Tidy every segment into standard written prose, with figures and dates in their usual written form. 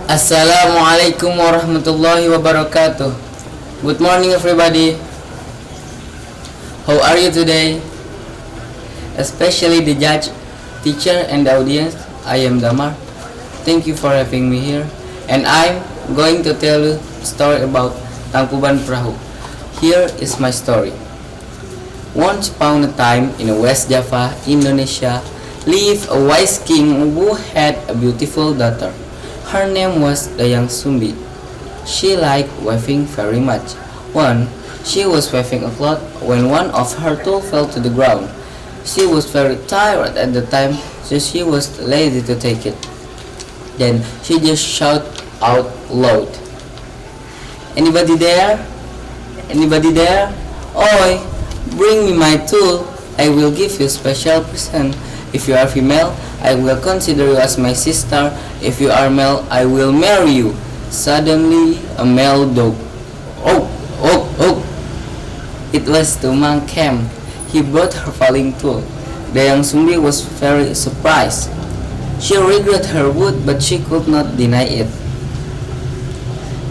Assalamualaikum warahmatullahi wabarakatuh. Good morning, everybody. How are you today? Especially the judge, teacher, and the audience. I am Dzamaar. Thank you for having me here. And I'm going to tell you a story about Tangkuban Perahu. Here is my story. Once upon a time in West Java, Indonesia, lived a wise king who had a beautiful daughter. Her name was Dayang Sumbi. She liked weaving very much. Once, she was weaving a cloth when one of her tools fell to the ground. She was very tired at the time, so she was lazy to take it. Then she just shouted out loud, "Anybody there? Anybody there? Oi, bring me my tool. I will give you a special present. If you are female, I will consider you as my sister. If you are male, I will marry you." Suddenly, a male dog, "Oh, oh, oh!" It was Tumang came. He brought her falling tool. Dayang Sumbi was very surprised. She regretted her wood, but she could not deny it.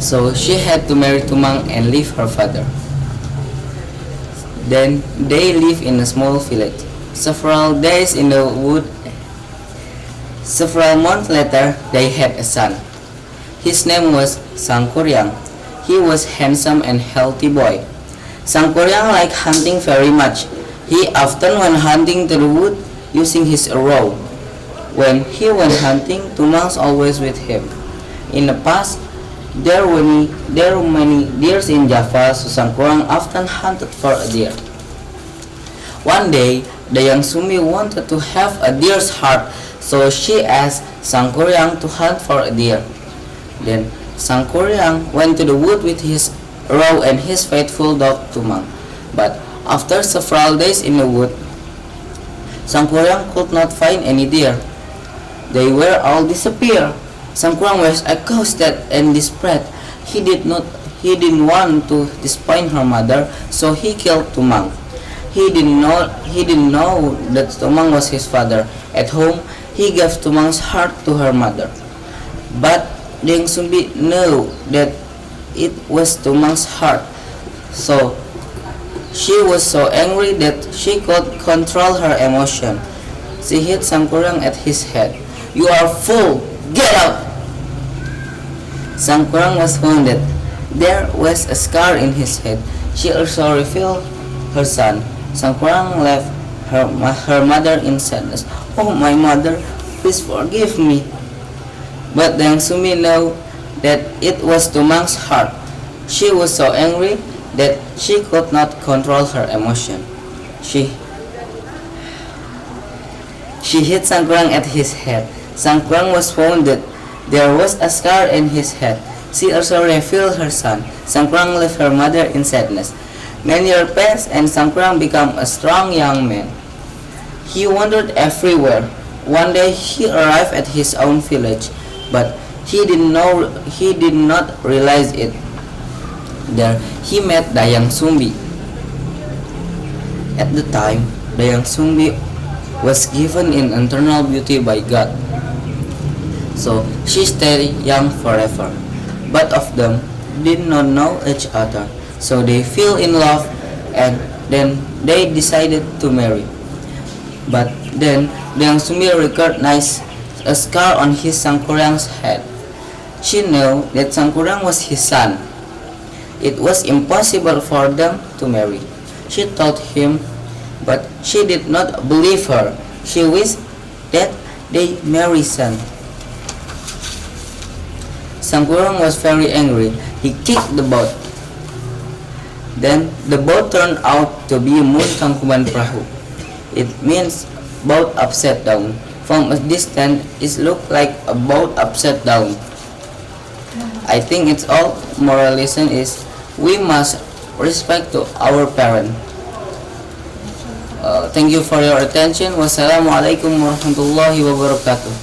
So she had to marry Tumang and leave her father. Then they lived in a small village. Several days in the wood. Several months later, they had a son. His name was Sangkuryang. He was handsome and healthy boy. Sangkuryang liked hunting very much. He often went hunting to the wood using his arrow. When he went hunting, Tumang was always with him. In the past, there were many deer in Java, so Sangkuryang often hunted for a deer. One day, Dayang Sumbi wanted to have a deer's heart, so she asked Sangkuryang to hunt for a deer. Then Sangkuryang went to the wood with his arrow and his faithful dog Tumang. But after several days in the wood, Sangkuryang could not find any deer. They were all disappeared. Sangkuryang was exhausted and desperate. He didn't want to disappoint her mother, so he killed Tumang. He didn't know that Tumang was his father. At home, he gave Tumang's heart to her mother. But Dayang Sumbi knew that it was Tumang's heart. So she was so angry that she could control her emotion. She hit Sangkuryang at his head. "You are a fool! Get out!" Sangkuryang was wounded. There was a scar in his head. She also revealed her son. Sangkuryang left her mother in sadness. "Oh, my mother, please forgive me." But Dayang Sumbi knew that it was Tumang's heart. She was so angry that she could not control her emotion. She hit Sangkuryang at his head. Sangkuryang was wounded. There was a scar in his head. She also revealed her son. Sangkuryang left her mother in sadness. Many years passed and Sangkuryang became a strong young man. He wandered everywhere. One day he arrived at his own village, but he did not realize it. There he met Dayang Sumbi. At the time, Dayang Sumbi was given in eternal beauty by God. So she stayed young forever. Both of them did not know each other. So they fell in love and then they decided to marry. But then Dayang Sumbi recognized a scar on his Sangkuryang's head. She knew that Sangkuryang was his son. It was impossible for them to marry. She told him, but she did not believe her. She wished that they marry son. Sangkuryang was very angry. He kicked the boat. Then the boat turned out to be a moon Tangkuban Perahu. It means boat upside down. From a distance, it looked like a boat upside down. I think it's all. Moral lesson is we must respect to our parent. Thank you for your attention. Wassalamualaikum warahmatullahi wabarakatuh.